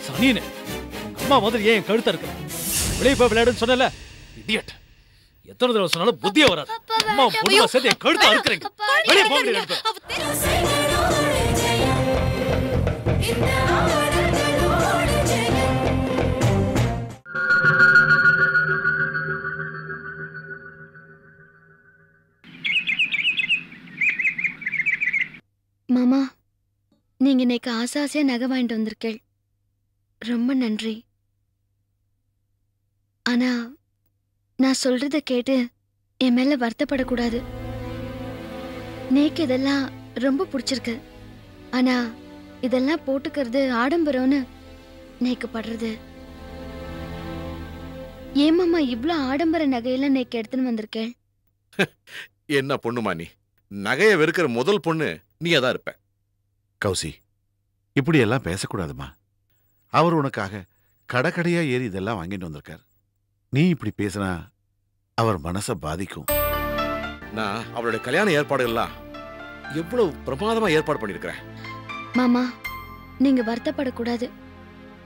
சனியனே, அம்மா முதல்ல ஏன் கழுத்தா இருக்கு? வெளியே போய் விளையாடுன்னு சொன்னல, இடியட். எத்தனை தடவை சொன்னாலும் புத்தியே வராது. அம்மா பொதுவா சேர்த்து என் கழுத்தா இருக்கிறீங்க. வெளியே போக முடியாது. மாமா, நீங்க இன்னைக்கு ஆசையா நகை வாங்கிட்டு வந்திருக்கேள். ரொம்ப நன்றி. ஆனா நான் சொல்றத கேட்டு என் மேல வருத்தப்படக்கூடாது. நேக்கு இதெல்லாம் ரொம்ப பிடிச்சிருக்கு. ஆனா இதெல்லாம் போட்டுக்கிறது ஆடம்பரம்னு நேக்கு படுறது. ஏன் மாமா இவ்ளோ ஆடம்பர நகையெல்லாம் நேக்கு எடுத்துன்னு வந்திருக்கேன்? என்ன பொண்ணுமா நீ? நகையை வெறுக்கிற முதல் பொண்ணு நீயாதான் இருப்ப. கௌசி, இப்படி எல்லாம் பேசக்கூடாதுமா. அவர் உனக்காக கடைக்கடையா ஏறி இதெல்லாம் வாங்கிட்டு வந்திருக்கார். நீ இப்படி பேசினா அவர் மனசை பாதிக்கும். நான் அவளுடைய கல்யாண ஏற்பாடுகள்லாம் எவ்வளவு பிரமாதமா ஏற்பாடு பண்ணிருக்கிறேன். மாமா, நீங்க வருத்தப்படக்கூடாது.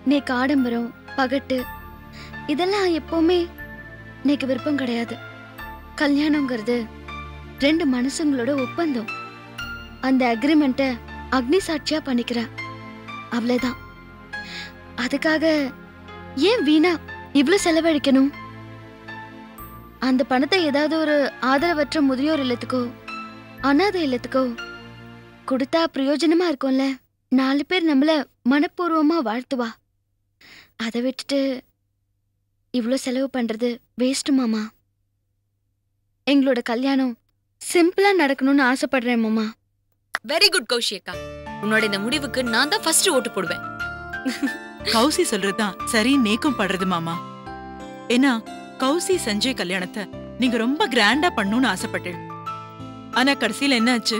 நேக்கு ஆடம்பரம் பகட்டு இதெல்லாம் எப்பவுமே நேக்கு விருப்பம் கிடையாது. கல்யாணங்கிறது ரெண்டு மனுஷங்களோட ஒப்பந்தம். அந்த அக்ரிமெண்ட்டை அக்னி சாட்சியா பண்ணிக்கிறேன், அவ்வளவுதான். அதுக்காக ஏன் வீணா இவ்ளோ செலவழிக்கணும்? அந்த பணத்தை ஏதாவது ஒரு ஆதரவற்ற முதியோர் இல்லத்துக்கோ அனாதை இல்லத்துக்கோ கொடுத்தா பிரயோஜனமா இருக்கும்ல. 4 பேர் நம்மள மனப்பூர்வமா வாழ்த்துவா. அதை விட்டுட்டு இவ்ளோ செலவு பண்றது வேஸ்ட் மாமா. எங்களோட கல்யாணம் சிம்பிளா நடக்கணும்னு ஆசைப்படுறேன் மாமா. வெரி குட் கௌஷி அக்கா. உன்னோட இந்த முடிவுக்கு நான் தான் ஃபர்ஸ்ட் ஓட்டு போடுவேன். கௌசி சொல்றதுதான் சரி நேக்கும் படுறது மாமா. ஏன்னா கௌசி சஞ்சய் கல்யாணத்தை நீங்க ரொம்ப கிராண்டா பண்ணணும்னு ஆசைப்பட்டேன். ஆனா கடைசியில என்ன ஆச்சு?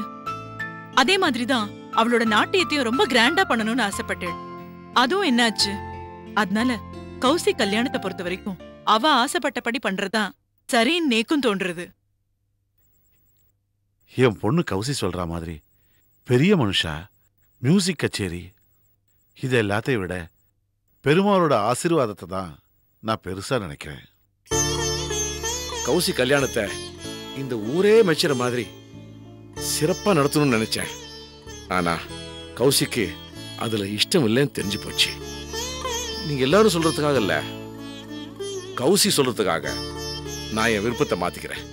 அதே மாதிரிதான் அவளோட நாட்டியத்தையும் ரொம்ப கிராண்டா பண்ணணும்னு ஆசைப்பட்டேன். அதுவும் என்ன ஆச்சு? அதனால கௌசி கல்யாணத்தை பொறுத்த வரைக்கும் அவ ஆசைப்பட்டபடி பண்றதா சரி நேக்கும் தோன்றுறது. என் பொண்ணு கௌசி சொல்ற மாதிரி பெரிய மனுஷா, மியூசிக் கச்சேரி, இது எல்லாத்தையும் விட பெருமாளோட ஆசீர்வாதத்தை தான் நான் பெருசா நினைக்கிறேன். கௌசி கல்யாணத்தை இந்த ஊரே மெச்சுற மாதிரி சிறப்பா நடத்தணும்னு நினைச்சேன். ஆனா கௌசிக்கு அதுல இஷ்டம் இல்லைன்னு தெரிஞ்சு போச்சு. நீங்க எல்லாரும் சொல்றதுக்காக இல்ல, கௌசி சொல்றதுக்காக நான் என் விருப்பத்தை மாத்திக்கிறேன்.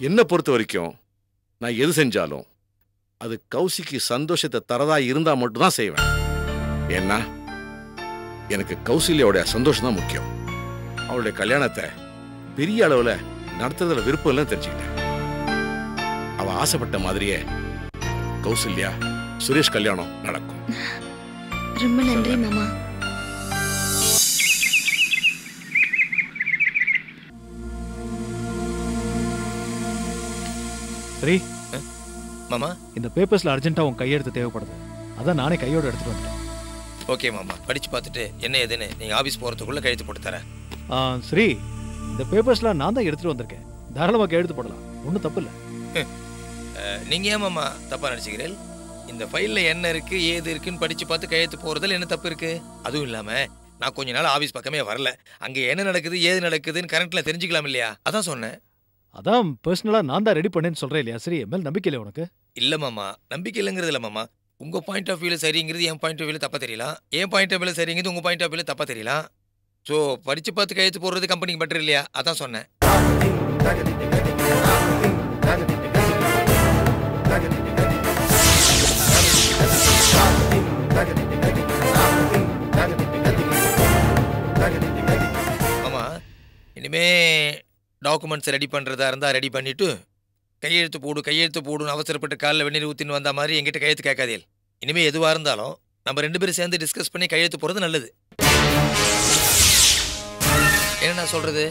என்ன பொறுத்த வரைக்கும் நான் எது செஞ்சாலும் அது கௌசிக்கு சந்தோஷத்தை தரதா இருந்தா மட்டும்தான் செய்வேன். ஏன்னா எனக்கு கௌசல்யாவுடைய சந்தோஷம் தான் முக்கியம். அவளுடைய கல்யாணத்தை பெரிய அளவுல நடத்துறதுல விருப்பம் இல்லைன்னு தெரிஞ்சுக்கிட்டேன். அவ ஆசைப்பட்ட மாதிரியே கௌசல்யா சுரேஷ் கல்யாணம் நடக்கும். ரொம்ப நன்றி மாமா. சரி மாமா, இந்த பேப்பர்ஸ்ல அர்ஜென்ட்டா உன் கையெழுத்து தேவைப்படுது. அதான் நானே கையோட எடுத்துட்டு வந்துட்டேன். ஓகே மாமா, படிச்சு பார்த்துட்டு என்ன ஏதுன்னு நீங்க ஆபீஸ் போறதுக்குள்ள கையெழுத்து போட்டு தரேன். சரி, இந்த பேப்பர்ஸ்ல நான் தான் எடுத்துட்டு வந்திருக்கேன். தாராளமா கையெழுத்து போடலாம், ஒன்றும் தப்பு இல்லை. நீங்க ஏன் மாமா தப்பா நினைச்சுக்கிறீர்கள்? இந்த ஃபைல்ல என்ன இருக்கு ஏது இருக்குன்னு படிச்சு பார்த்து கையெழுத்து போறதுல என்ன தப்பு இருக்கு? அதுவும் இல்லாம நான் கொஞ்ச நாள் ஆபீஸ் பக்கமே வரல. அங்க என்ன நடக்குது ஏது நடக்குதுன்னு கரண்ட்ல தெரிஞ்சுக்கலாம் இல்லையா? அதான் சொன்னேன். அதான் பர்சனலா நான் தான் ரெடி பண்ணேன்னு சொல்றேன் இல்லையா? சரி, என் மேல் நம்பிக்கை இல்லை உனக்கு? இல்ல மாமா, நம்பிக்கை இல்லைங்கிறது இல்ல மாமா. உங்க பாயிண்ட் ஆஃப் வியூல சரிங்கிறது என் பாயிண்ட் ஆஃப் வியூல தப்பா தெரியலாம். என் பாயிண்ட் ஆஃப் வியூல சரிங்கிறது உங்க பாயிண்ட் ஆஃப் வியூல தப்பா தெரியலாம். ஸோ படிச்சு பார்த்து கையெழுத்து போடுறது கம்பெனிக்கு பெட்டர் இல்லையா? அதான் சொன்னேன். ஆமா, இனிமே டாக்குமெண்ட்ஸ் ரெடி பண்றதா இருந்தா ரெடி பண்ணிட்டு கையெழுத்து போடுன்னு அவசரப்பட்டு காலில் வெந்நீர் ஊத்தின்னு வந்த மாதிரி என்கிட்ட கையெழுத்து கேட்காதீர்கள். இனிமே எதுவா இருந்தாலும் நம்ம 2 பேரும் சேர்ந்து டிஸ்கஸ் பண்ணி கையெழுத்து போறது நல்லது. என்ன நான் சொல்றது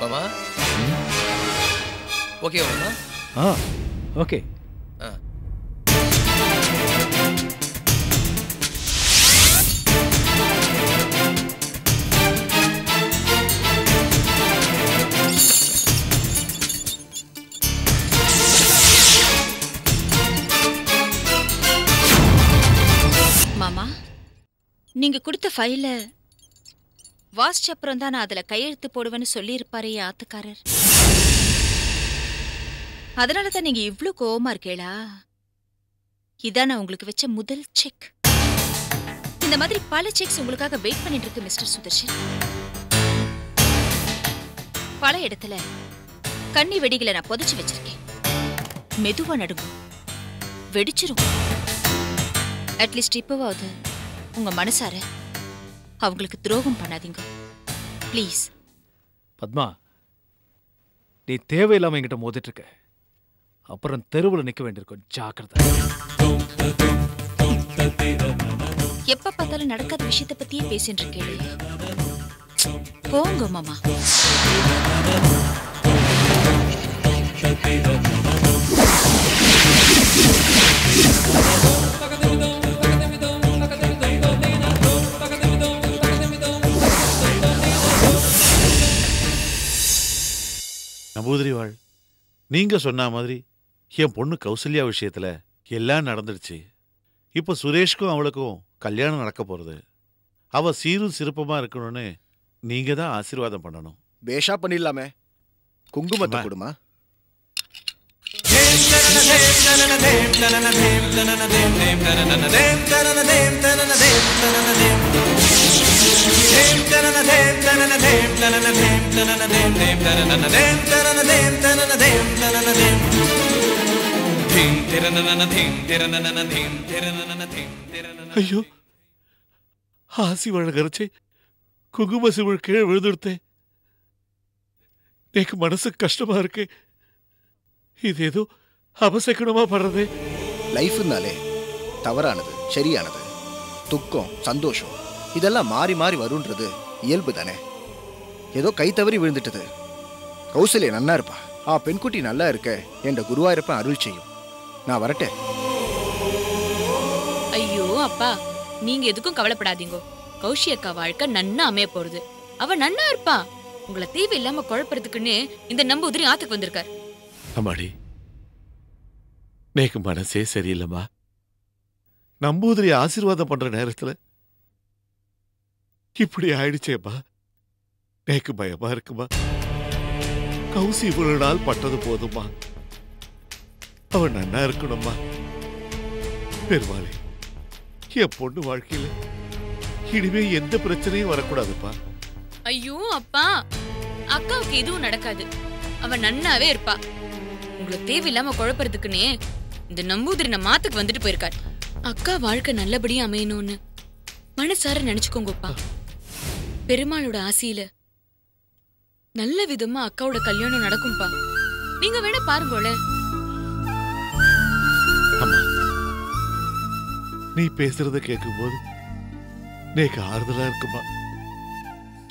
மாமா? ஓகே மாமா? ஓகே. நீங்க கொடுத்த ஃபைல வாசிச்ச அப்புறம் தான் நான் அதுல கையெழுத்து போடுவேன்னு சொல்லியிருப்பாரு என் ஆத்துக்காரர். அதனாலதான் நீங்க இவ்ளோ கோவமா இருக்கேளா? இதான் நான் உங்களுக்கு வச்ச முதல் செக். இந்த மாதிரி பல செக்ஸ் உங்களுக்காக வெயிட் பண்ணிட்டு இருக்கு மிஸ்டர் சுதர்ஷன். பல இடத்துல கண்ணி வெடிகளை நான் புதைச்சு வச்சிருக்கேன். மெதுவா நடுங்கும், வெடிச்சிரும். அட்லீஸ்ட் இப்பவாவது உங்க மனசார அவங்களுக்கு துரோகம் பண்ணாதீங்க ப்ளீஸ். பத்மா, நீ தேவையில்லாம என்கிட்ட மோதிட்டு இருக்க. அப்புறம் தெருவில் நிக்க வேண்டியிருக்கும், ஜாக்கிரதை. எப்ப பார்த்தாலும் நடக்காத விஷயத்தை பத்தியே பேசிட்டு இருக்கேன். போங்க மாமா. நம்பூதிரிவாள், நீங்க சொன்ன மாதிரி என் பொண்ணு கௌசல்யா விஷயத்துல எல்லாம் நடந்துடுச்சு. இப்ப சுரேஷ்க்கும் அவளுக்கும் கல்யாணம் நடக்க போறது. அவ சீரும் சிறப்புமா இருக்கணும்னு நீங்க தான் ஆசீர்வாதம் பண்ணணும். பேஷா பண்ணிடலாமே. குங்குமத்தை கொடுமா. ஐயோ, ஆசி வழங்கரைச்சே குங்கும சிவள் கீழே விழுந்துடுத்தேன். எனக்கு மனசு கஷ்டமா இருக்கு. இது ஏதோ அபசக்கணமா படுறதே. லைஃப்னாலே தவறானது சரியானது, துக்கம் சந்தோஷம் இதெல்லாம் மாறி மாறி வருன்றது இயல்பு தானே. ஏதோ கை தவறி விழுந்துட்டது. கௌசல்யா நன்னா இருப்பா. பெண்குட்டி நல்லா இருக்க என்ற குருவாயிருப்பன் அருள் செய்யும். நான் வரட்டேன். ஐயோ அப்பா, நீங்க எதுக்கும் கவலைப்படாதீங்க. கௌஷி அக்கா வாழ்க்கை நன்னா அமைய போறது. அவ நன்னா இருப்பா. உங்களை தேவை இல்லாம குழப்பறதுக்குன்னு இந்த நம்பூதிரி ஆத்துக்கு வந்திருக்கார். அம்மாடி, நேக்கு மனசே சரியில்லைம்மா. நம்பூதிரி ஆசீர்வாதம் பண்ற நேரத்துல இப்படி ஆயிடுச்சேம்மா. நேக்கு பயமா இருக்குமா. கௌசி இவ்வளவு நாள் பட்டது போதுமா. அவன் நன்னா இருக்கணும்மா. பெருமாளே, என் பொண்ணு வாழ்க்கையில இனிமே எந்த பிரச்சனையும் வரக்கூடாதுப்பா. ஐயோ அப்பா, அக்காவுக்கு எதுவும் நடக்காது. அவன் நன்னாவே இருப்பா. உங்களை தேவையில்லாம குழப்பறதுக்குன்னே இந்த நம்பூதிரி நம்ம மாத்துக்கு வந்துட்டு போயிருக்காரு. அக்கா வாழ்க்கை நல்லபடியா அமையணும்னு மனசார நினைச்சுக்கோங்கப்பா. பெருமாளோட ஆசையில நல்ல விதமா அக்காவோட கல்யாணம் நடக்கும்பா. நீங்க வேணா பாருங்களே. அம்மா, நீ பேசுறத கேட்கும்போது நேக்கு ஆறுதலா இருக்குமா.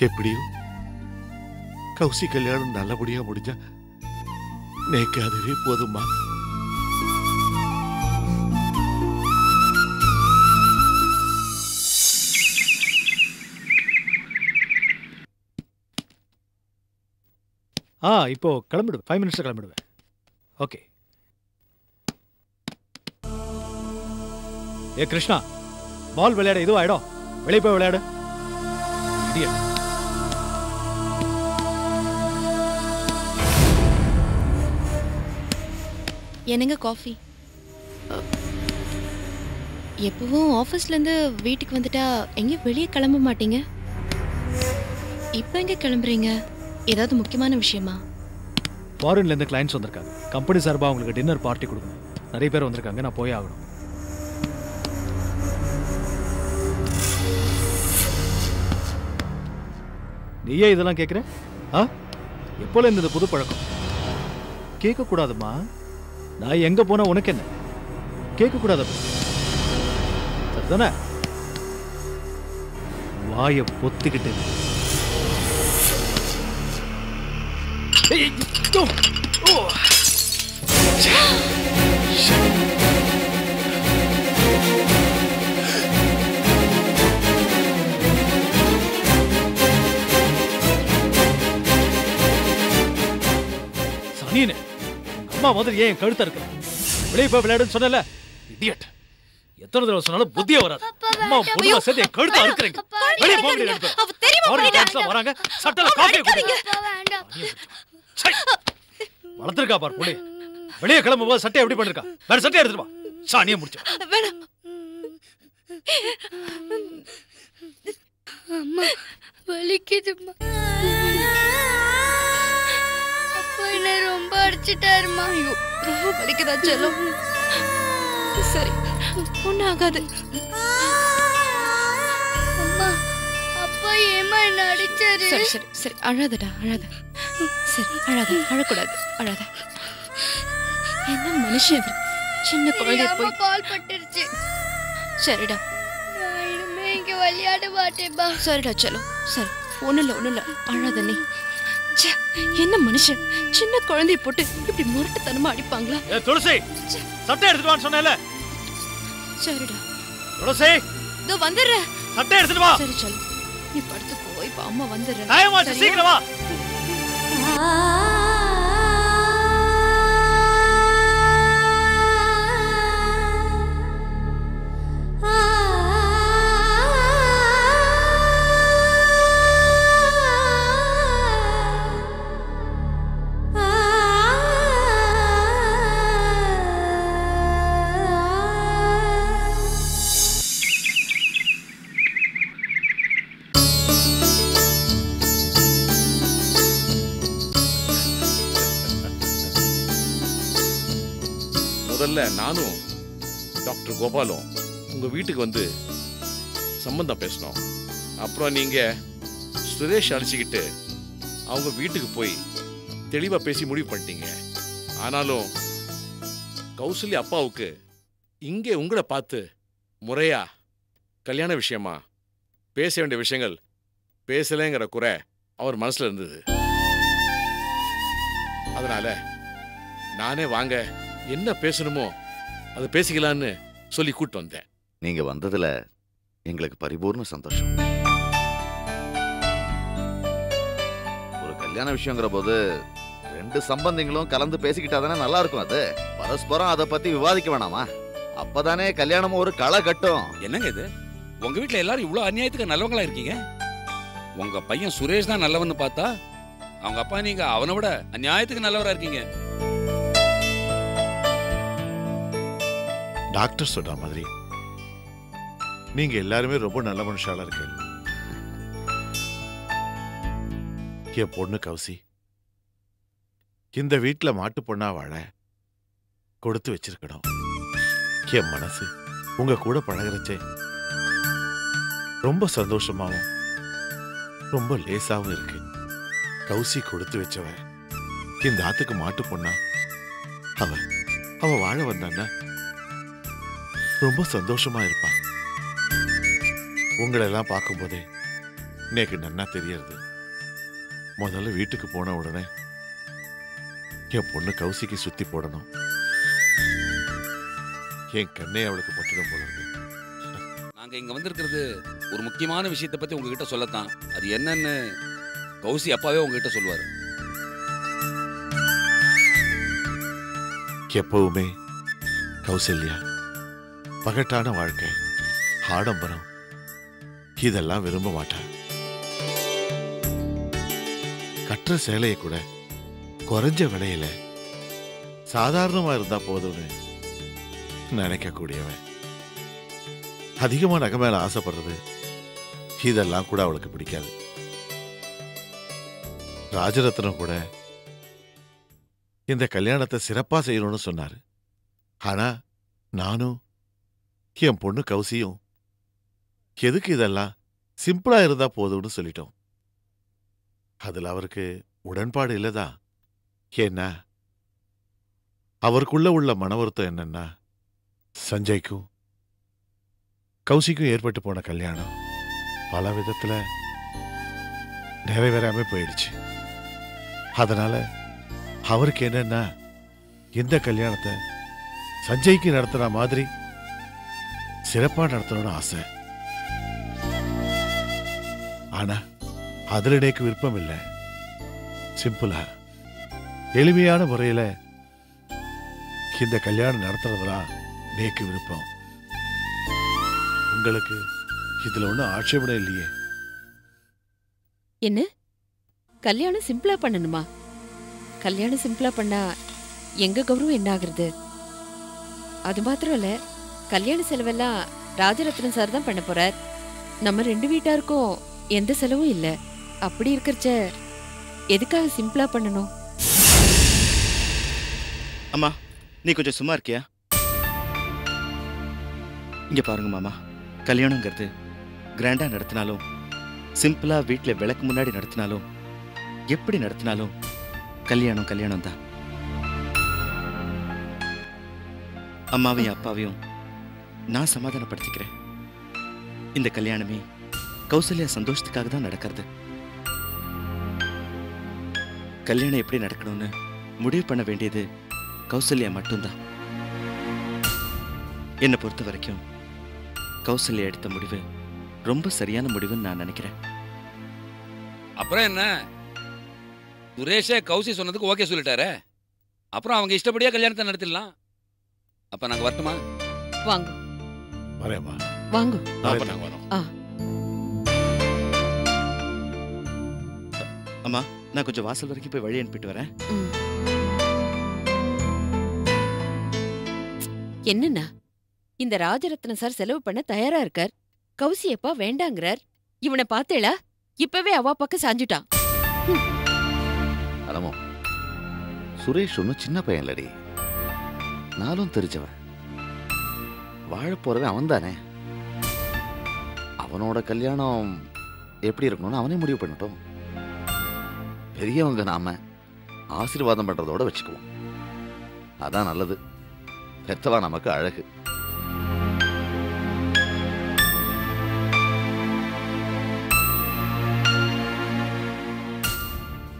எப்படியும் கௌசி கல்யாணம் நல்லபடியா முடிஞ்சா நேக்கு அதுவே போதுமா. இப்போ கிளம்பிடுவேன். 5 minutes கிளம்பிடுவேன். ஓகே. ஏ கிருஷ்ணா, பால் விளையாட இதுவும் ஆயிடும். வெளியே போய் விளையாடு. என்னங்க காஃபி? எப்பவும் ஆஃபீஸ்லேருந்து வீட்டுக்கு வந்துட்டா எங்கேயும் வெளியே கிளம்ப மாட்டீங்க. இப்போ எங்கே கிளம்புறீங்க? ஏதாவது முக்கியமான விஷயமா? ஃபாரின்லேருந்து கிளைண்ட்ஸ் வந்திருக்காங்க. கம்பெனி சார்பாக அவங்களுக்கு டின்னர் பார்ட்டி கொடுக்கணும். நிறைய பேர் வந்திருக்காங்க. நான் போய் ஆகணும். நீயே இதெல்லாம் கேட்குற? எப்போல இந்த புது பழக்கம்? கேட்கக்கூடாதுமா. நான் எங்க போனா உனக்கு என்ன? கேட்கக்கூடாது சரிதானே? வாயை பொத்திக்கிட்டு சனியனே, அம்மா முதல் ஏன் கழுத்தா இருக்க? வெளியே போய் விளையாடுன்னு சொன்னல. இடியட். எத்தனை தடவை சொன்னாலும் புத்தியே வராது. அம்மா பொண்ணுமா சேர்த்து என் கழுத்தை அறுக்குறீங்க. வெளியே போக முடியாது. வராங்க சட்டல காஃபியை குடிங்க. வளர்த்துருக்கா பார் புள்ளி. வெளியே கிளம்பும் போது சட்டை எப்படி பண்ணிருக்கா? வேற சட்டை எடுத்துட்டு வா. சாணியை முடிச்சு. அம்மா வலிக்குதும்மா. அப்பா என்ன ரொம்ப அடிச்சிட்டாருமா. ஐயோ ரொம்ப வலிக்குதா செல்லம்? சரி ஒன்னும் ஆகாது. அம்மா அப்பா ஏமா என்ன அடிச்சாரு? சரி சரி சரி அழாதடா அழாத. சரி அழாத, அழக்கூடாது, அழாத. என்ன மனுஷன் இவர்? சின்ன குழந்தைய போய் பால் பட்டுருச்சு. சரிடா நான் இனிமே இங்க விளையாட மாட்டேன்பா. சரிடா செல்லம் சரி. ஒண்ணும் இல்ல அழாத நீ. என்ன மனுஷன் சின்ன குழந்தைய போட்டு இப்படி முரட்டுத்தனமா அடிப்பாங்களா? துளசி சட்டை எடுத்துட்டு வான்னு சொன்னேல. சரிடா துளசி இதோ வந்துடுறேன். சட்டை எடுத்துட்டு வா. சரி செல்லம் நீ படுத்துக்கோ. இப்ப அம்மா வந்துடுறேன். டைம் ஆச்சு, சீக்கிரம் வா. முதல்ல நானும் டாக்டர் கோபாலும் உங்க வீட்டுக்கு வந்து சம்பந்தம் பேசணும். அப்புறம் நீங்க சுரேஷ் அழைச்சிக்கிட்டு அவங்க வீட்டுக்கு போய் தெளிவா பேசி முடிவு பண்ணிட்டீங்க. ஆனாலும் கௌசல்யா அப்பாவுக்கு இங்கே உங்களை பார்த்து முறையா கல்யாண விஷயமா பேச வேண்டிய விஷயங்கள் பேசலைங்கிற குறை அவர் மனசுல இருந்தது. அதனால நானே வாங்க என்ன பேசணுமோ அதை பேசிக்கலான்னு சொல்லி கூட்டு வந்தேன். நீங்க வந்ததுல எங்களுக்கு பரிபூர்ண சந்தோஷம். ஒரு கல்யாண விஷயங்கிற போது ரெண்டு சம்பந்திங்களும் கலந்து பேசிக்கிட்டாதானே நல்லா இருக்கும். அது பரஸ்பரம் அதை பத்தி விவாதிக்க வேணாமா? அப்பதானே கல்யாணமும் ஒரு களை கட்டும். என்னங்க இது? உங்க வீட்டுல எல்லாரும் இவ்வளவு அநியாயத்துக்கு நல்லவங்களா இருக்கீங்க. உங்க பையன் சுரேஷ் தான் நல்லவன்னு பார்த்தா அவங்க அப்பா நீங்க அவனை விட அநியாயத்துக்கு நல்லவரா இருக்கீங்க. டாக்டர் சொன்ன மாதிரி நீங்க எல்லாருமே ரொம்ப நல்ல மனுஷாலா இருக்கீங்க. என் பொண்ணு கௌசி இந்த வீட்டுல மாட்டு பொண்ணா வாழ கொடுத்து வச்சிருக்கணும். என் மனசு உங்க கூட பழகிறச்சே ரொம்ப சந்தோஷமாவும் ரொம்ப லேசாவும் இருக்கு. கௌசி கொடுத்து வச்சவ இந்த ஆத்துக்கு மாட்டு பொண்ணா அவ வாழ வந்தான்னா ரொம்ப சந்தோஷமா இருப்பான். உங்களெல்லாம் பார்க்கும்போதே எனக்கு நன்னா தெரியறது. முதல்ல வீட்டுக்கு போன உடனே என் பொண்ணு கௌசிக்கு சுத்தி போடணும். என் கண்ணே அவளுக்கு பட்டுடும் போல இருக்கு. நாங்க இங்க வந்திருக்கிறது ஒரு முக்கியமான விஷயத்தை பத்தி உங்ககிட்ட சொல்லத்தான். அது என்னன்னு கௌசி அப்பாவே உங்ககிட்ட சொல்லுவாரு. எப்பவுமே கௌசல்யா பகட்டான வாழ்க்கை, ஆடம்பரம் இதெல்லாம் விரும்ப மாட்டான். கற்ற சேலையை கூட குறைஞ்ச விலையில சாதாரணமா இருந்தா போதும்னு நினைக்க கூடியவன். அதிகமா நகை மேல ஆசைப்படுறது இதெல்லாம் கூட அவளுக்கு பிடிக்காது. ராஜரத்னம் கூட இந்த கல்யாணத்தை சிறப்பா செய்யணும்னு சொன்னாரு. ஆனா நானும் என் பொண்ணு கௌசியும் எதுக்கு இதெல்லாம் சிம்பிளா இருந்தா போதும்னு சொல்லிட்டோம். அதுல அவருக்கு உடன்பாடு இல்லதான். ஏன்னா அவருக்குள்ள உள்ள மன வருத்தம் என்னன்னா, சஞ்சய்க்கும் கௌசிக்கும் ஏற்பட்டு போன கல்யாணம் பல விதத்துல நிறைவேறாம போயிடுச்சு. அதனால அவருக்கு என்னன்னா, இந்த கல்யாணத்தை சஞ்சய்க்கு நடத்துற மாதிரி சிறப்பா நடத்தணும்னு ஆசை. ஆனா அதுல எனக்கு விருப்பம் இல்லை. சிம்பிளா எளிமையான முறையில இந்த கல்யாணம் நடத்துறதுதான் நேக்கு விருப்பம். உங்களுக்கு இதுல ஒன்றும் ஆட்சேபணம் இல்லையே. என்ன கல்யாணம் சிம்பிளா பண்ணணுமா? கல்யாணம் சிம்பிளா பண்ணா எங்க கௌரவம் என்ன ஆகுறது? அது மாத்திரம் இல்ல, கல்யாண செலவெல்லாம் ராஜரத்னம் சார் தான் பண்ண போறார். நம்ம 2 வீட்டாருக்கும் எந்த செலவும் இல்ல. அப்படி இருக்கறச்ச எதுக்காக சிம்பிளா பண்ணணும்? அம்மா, நீ கொஞ்சம் சும்மா இருக்கியா? இங்க பாருங்க மாமா, கல்யாணங்கிறது கிராண்டா நடத்தினாலும் சிம்பிளா வீட்டுல விளக்கு முன்னாடி நடத்தினாலும் எப்படி நடத்தினாலும் கல்யாணம் கல்யாணம் தான். அம்மாவையும் அப்பாவையும் நான் சமாதானப்படுத்திக்கிறேன். இந்த கல்யாணமே கௌசல்யா சந்தோஷத்துக்காக தான் நடக்கிறது. கல்யாணம் எப்படி நடக்கணும்னு முடிவு பண்ண வேண்டியது கௌசல்யா மட்டும்தான். என்னை பொறுத்த வரைக்கும் கௌசல்யா எடுத்த முடிவு ரொம்ப சரியான முடிவுன்னு நான் நினைக்கிறேன். அப்புறம் என்ன, சுரேஷே கௌசி சொன்னதுக்கு ஓகே சொல்லிட்டாரே, அப்புறம் அவங்க இஷ்டப்படியா கல்யாணத்தை நடத்திடலாம். அப்ப நாங்க வரட்டுமா? வாங்க. வரேம்மா. வாங்க. நாங்க வரோம். அம்மா, நான் கொஞ்சம் வாசல் வரைக்கும் போய் வழி அனுப்பிட்டு வரேன். என்னன்னா, இந்த ராஜரத்னம் சார் செலவு பண்ண தயாரா இருக்கார். கௌசி அப்பா வேண்டாங்கிறார். இவனை பார்த்தேளா? இப்பவே அவ பக்கம் சாஞ்சுட்டான். அலமோ, சுரேஷ் ஒன்னும் சின்ன பையன் இல்லடி, நானும் தெரிஞ்சவன். வாழ போறவன் அவன் தானே. அவனோட கல்யாணம் எப்படி இருக்கணும்னு அவனே முடிவு பண்ணட்டும். பெரியவங்க நாம ஆசீர்வாதம் பண்றதோட வச்சுக்குவோம். அதான் நல்லது. பெத்தவா நமக்கு அழகு.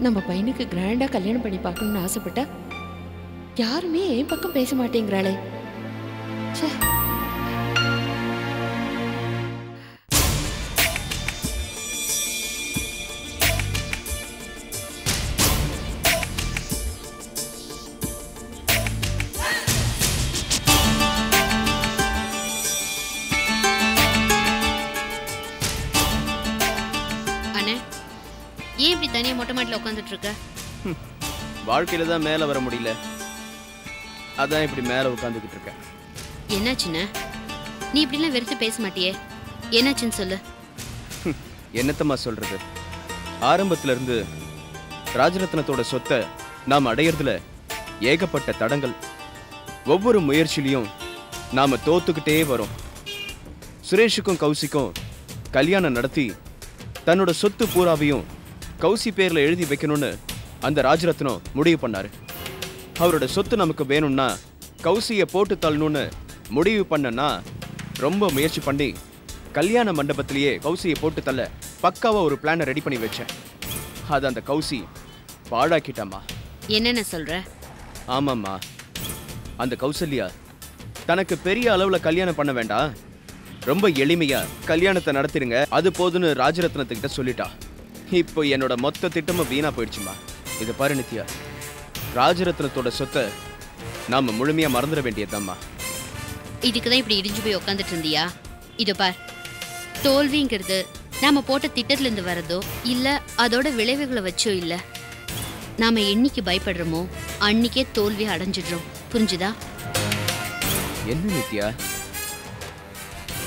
நம்ம பையனுக்கு கிராண்டா கல்யாணம் பண்ணி பார்க்கணும்னு ஆசைப்பட்டா யாருமே என் பக்கம் பேச மாட்டேங்கிறாளே. ச்சே. ஏன் இப்படி தனியா மொட்டை மாட்டில உட்காந்துட்டு இருக்க? வாழ்க்கையில தான் மேல வர முடியல, அதான் இப்படி மேல உட்காந்துக்கிட்டு இருக்கேன். என்னாச்சுன்னு? நீ இப்படிலாம் வெறுத்து பேச மாட்டியே, என்னாச்சுன்னு சொல்லு. என்னத்தம்மா சொல்றது? ஆரம்பத்துல இருந்து ராஜரத்னத்தோட சொத்தை நாம் அடையறதுல ஏகப்பட்ட தடங்கள். ஒவ்வொரு முயற்சியிலையும் நாம தோத்துக்கிட்டே வரோம். சுரேஷுக்கும் கௌசிக்கும் கல்யாணம் நடத்தி தன்னோட சொத்து பூராவையும் கௌசி பேர்ல எழுதி வைக்கணும்னு அந்த ராஜரத்னம் முடிவு பண்ணாரு. அவரோட சொத்து நமக்கு வேணும்னா கௌசியை போட்டு தள்ளணும்னு முடிவு பண்ணனா ரொம்ப முயற்சி பண்ணி கல்யாண மண்டபத்திலேயே கௌசியை போட்டு தள்ள பக்காவா ஒரு பிளானை ரெடி பண்ணி வச்சேன். அது அந்த கௌசி பாழாக்கிட்டாமா. என்னென்ன சொல்ற? ஆமாம்மா, அந்த கௌசல்யா தனக்கு பெரிய அளவுல கல்யாணம் பண்ண வேண்டாம், ரொம்ப எளிமையா கல்யாணத்தை நடத்திடுங்க, அது போதுன்னு ராஜரத்னத்துக்கிட்ட சொல்லிட்டா. இப்போ என்னோட மொத்த திட்டமும் வீணா போயிடுச்சுமா. இதை பாரு நித்யா, ராஜரத்னத்தோட சொத்தை நாம முழுமையா மறந்துட வேண்டியதுதாம்மா. இதுக்குதான் இப்படி இடிஞ்சு போய் உட்காந்துட்டு இருந்தியா? இதோ பார், தோல்விங்கிறது நாம போட்ட திட்டத்துல இருந்து வரதோ இல்ல அதோட விளைவுகளை வச்சோ இல்ல. நாம என்னைக்கு பயப்படுறோமோ அன்னைக்கே தோல்வி அடைஞ்சிடுறோம். புரிஞ்சுதா? என்ன நித்யா,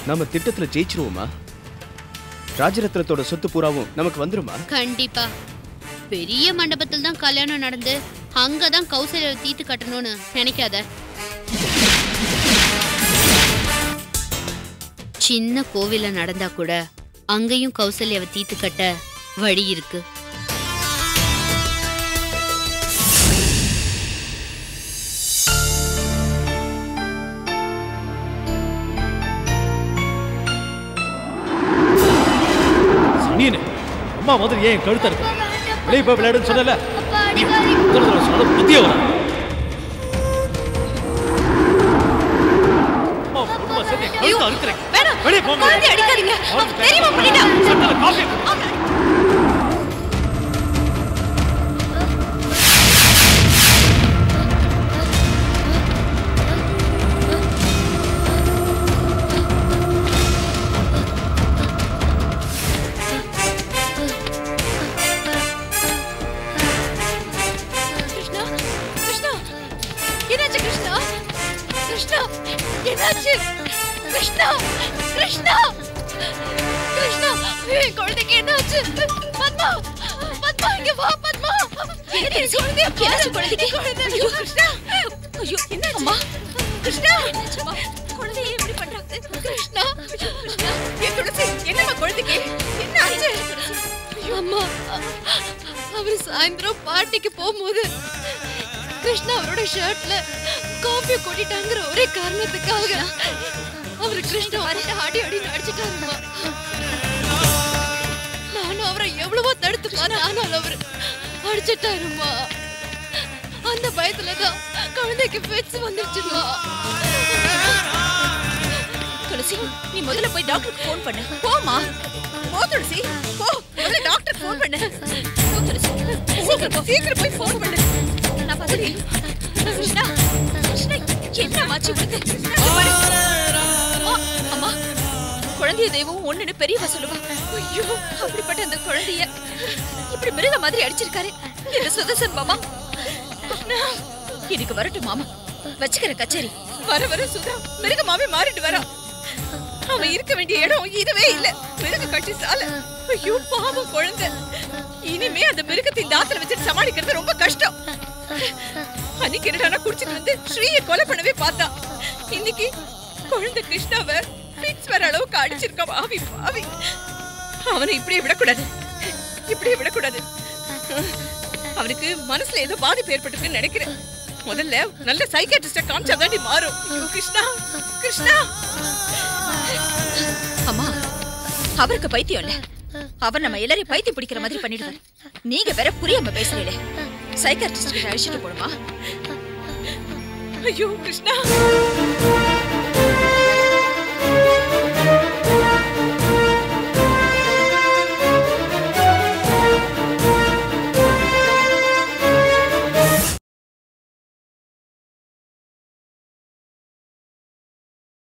நம்ம திட்டத்துல ஜெயிச்சிருவோமா? ராஜரத்னத்தோட சொத்து பூராவும் நமக்கு வந்துருமா? கண்டிப்பா. பெரிய மண்டபத்தில் தான் கல்யாணம் நடந்து அங்கதான் கௌசல்யாவை தீத்து கட்டணும்னு நினைக்காத. சின்ன கோவில நடந்தா கூட அங்கேயும் கௌசல்யாவை தீத்து கட்ட வழி இருக்கு. அம்மா மாதிரி ஏன் கழுத்த இருக்கு? வெளியே போய் விளையாடுன்னு சொன்னல, புத்திய வர வெளியே போங்க. என்னாச்சு? கிருஷ்ணா, கிருஷ்ணா, கிருஷ்ணா, என் குழந்தைக்கு என்னாச்சு? பத்மா, பத்மா, இங்க வா பத்மா. என்னாச்சு குழந்தைக்கு? ஐயோ கிருஷ்ணா, ஐயோ என்னாச்சு? அம்மா, கிருஷ்ணா, என்னாச்சுமா? குழந்தையை எப்படி பண்றாங்க? கிருஷ்ணா, கிருஷ்ணா, என் துளசி, என்னம்மா குழந்தைக்கு? என்னாச்சு? அம்மா, அவர் சாயந்தரம் பார்ட்டிக்கு போகும்போது கிருஷ்ணா அவரோட ஷர்ட்ல காஃபி கொட்டிட்டாங்கிற ஒரே காரணத்துக்காக அவர் கிருஷ்ணா அடி அடி அடிச்சிட்டாருமா. நானும் அவரை எவ்வளவோ தடுத்து பார்த்தேன், ஆனாலும் அவர் அடிச்சிட்டாருமா. அந்த பயத்துலதான் குழந்தைக்கு பெட்ஸ் வந்துருச்சுமா. துளசி, நீ முதல்ல போய் டாக்டருக்கு ஃபோன் பண்ணு. போமா, போ துளசி, போ. முதல்ல டாக்டருக்கு ஃபோன் பண்ணு. போ துளசி, சீக்கிரம் போய் ஃபோன் பண்ணு. நான் பாத்துறேன். கிருஷ்ணா, கிருஷ்ணா, என்ன மாச்சு உங்களுக்கு? அம்மா, குழந்தைய தெய்வம் ஒண்ணுன்னு பெரியவா சொல்லுவா. ஐயோ, அப்படிப்பட்ட அந்த குழந்தைய இப்படி மிருக மாதிரி அடிச்சிருக்காரு இந்த சுதர்சன் மாமா. இதுக்கு வரட்டும் மாமா, வச்சுக்கிற கச்சேரி. வர வர சுதா மிருகமாவே மாறிட்டு வரா. அவன் இருக்க வேண்டிய இடம் இதுவே இல்ல, மிருக கட்சி சாலை. ஐயோ பாவம் குழந்தை. இனிமே அந்த மிருகத்தின் தாத்துல வச்சுட்டு சமாளிக்கிறது ரொம்ப கஷ்டம். அன்னைக்கு என்னடா குடிச்சிட்டு வந்து ஸ்ரீயை கொலை பண்ணவே பார்த்தா. இன்னைக்கு குழந்தை கிருஷ்ணாவை பிட்ஸ் வர அளவுக்கு அடிச்சிருக்கான். ஆவி பாவி. அவனை இப்படியே விடக்கூடாது, இப்படியே விடக்கூடாது. அவனுக்கு மனசுல ஏதோ பாதிப்பு ஏற்பட்டுன்னு நினைக்கிறேன். முதல்ல நல்ல சைக்காட்ரிஸ்ட காமிச்சாதான் மாறும். கிருஷ்ணா, கிருஷ்ணா. அம்மா, அவருக்கு பைத்தியம் இல்ல, அவர் நம்ம எல்லாரையும் பைத்தியம் பிடிக்கிற மாதிரி பண்ணிடுவார். நீங்க வேற புரியாம பேசுறீங்களே. சைக்காட்ரிஸ்ட் கிட்ட அழைச்சிட்டு போடுமா? ஐயோ கிருஷ்ணா.